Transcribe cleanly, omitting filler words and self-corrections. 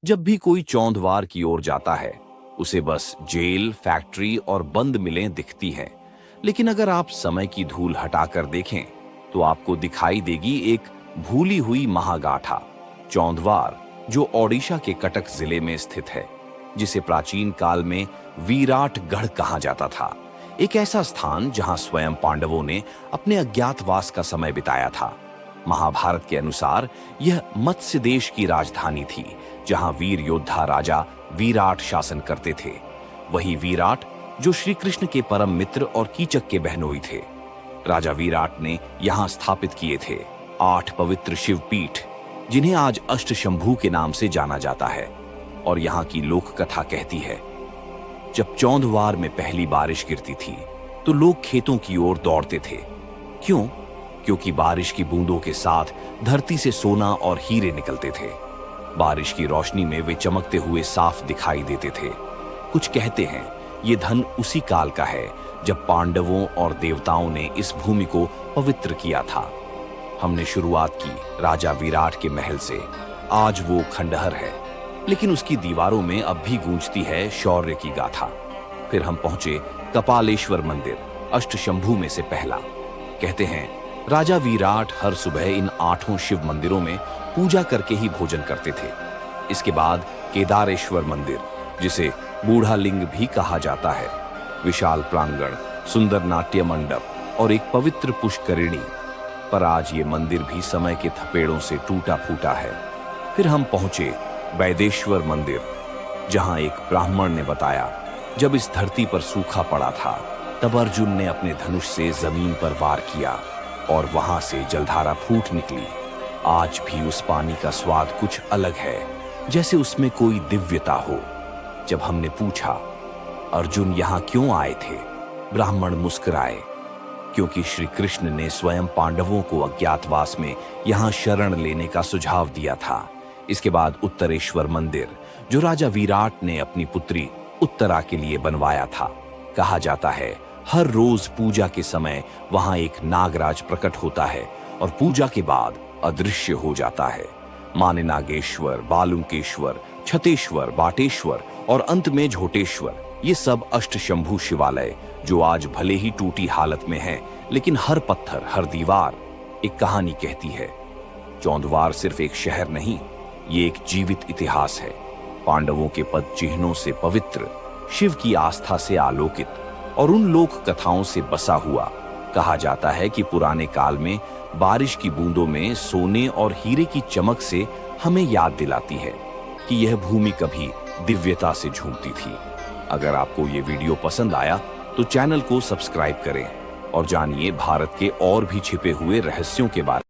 जब भी कोई चौंधवार की ओर जाता है, उसे बस जेल, फैक्ट्री और बंद मिलें दिखती हैं। लेकिन अगर आप समय की धूल हटाकर देखें, तो आपको दिखाई देगी एक भूली हुई महागाथा, चौंधवार, जो ओडिशा के कटक जिले में स्थित है, जिसे प्राचीन काल में वीराट गढ़ कहा जाता था। एक ऐसा स्थान जहां स्वयं पांडवों ने अपने अज्ञातवास का समय बिताया था। महाभारत के अनुसार यह मत्स्य देश की राजधानी थी, जहां वीर योद्धा राजा विराट शासन करते थे। वही विराट जो श्री कृष्ण के परम मित्र और कीचक के बहनोई थे। राजा विराट ने यहां स्थापित किए थे 8 पवित्र शिवपीठ, जिन्हें आज अष्टशंभु के नाम से जाना जाता है। और यहाँ की लोक कथा कहती है, जब चौंधवार में पहली बारिश गिरती थी, तो लोग खेतों की ओर दौड़ते थे। क्यों? क्योंकि बारिश की बूंदों के साथ धरती से सोना और हीरे निकलते थे। बारिश की रोशनी में वे चमकते हुए साफ दिखाई देते थे। कुछ कहते हैं ये धन उसी काल का है जब पांडवों और देवताओं ने इस भूमि को पवित्र किया था। हमने शुरुआत की राजा विराट के महल से। आज वो खंडहर है, लेकिन उसकी दीवारों में अब भी गूंजती है शौर्य की गाथा। फिर हम पहुंचे कपालेश्वर मंदिर, अष्टशंभु में से पहला। कहते हैं राजा विराट हर सुबह इन 8 शिव मंदिरों में पूजा करके ही भोजन करते थे। इसके बाद केदारेश्वर मंदिर, जिसे बूढ़ा लिंग भी कहा जाता है, विशाल प्रांगण, सुंदर नाट्य मंडप और एक पवित्र पुष्करिणी। पर आज ये मंदिर भी समय के थपेड़ों से टूटा फूटा है। फिर हम पहुंचे वैदेश्वर मंदिर, जहां एक ब्राह्मण ने बताया, जब इस धरती पर सूखा पड़ा था, तब अर्जुन ने अपने धनुष से जमीन पर वार किया और वहां से जलधारा फूट निकली। आज भी उस पानी का स्वाद कुछ अलग है, जैसे उसमें कोई दिव्यता हो। जब हमने पूछा, अर्जुन यहाँ क्यों आए थे, ब्राह्मण मुस्कुराए, क्योंकि श्री कृष्ण ने स्वयं पांडवों को अज्ञातवास में यहाँ शरण लेने का सुझाव दिया था। इसके बाद उत्तरेश्वर मंदिर, जो राजा विराट ने अपनी पुत्री उत्तरा के लिए बनवाया था। कहा जाता है हर रोज पूजा के समय वहां एक नागराज प्रकट होता है और पूजा के बाद अदृश्य हो जाता है। माने नागेश्वर, बालुंकेश्वर, छतेश्वर, बाटेश्वर और अंत में झोटेश्वर, ये सब अष्टशंभु शिवालय, जो आज भले ही टूटी हालत में हैं, लेकिन हर पत्थर, हर दीवार एक कहानी कहती है। चौंधवार सिर्फ एक शहर नहीं, ये एक जीवित इतिहास है। पांडवों के पद चिन्हों से पवित्र, शिव की आस्था से आलोकित और उन लोक कथाओं से बसा हुआ। कहा जाता है कि पुराने काल में बारिश की बूंदों में सोने और हीरे की चमक से हमें याद दिलाती है कि यह भूमि कभी दिव्यता से झूमती थी। अगर आपको ये वीडियो पसंद आया तो चैनल को सब्सक्राइब करें और जानिए भारत के और भी छिपे हुए रहस्यों के बारे में।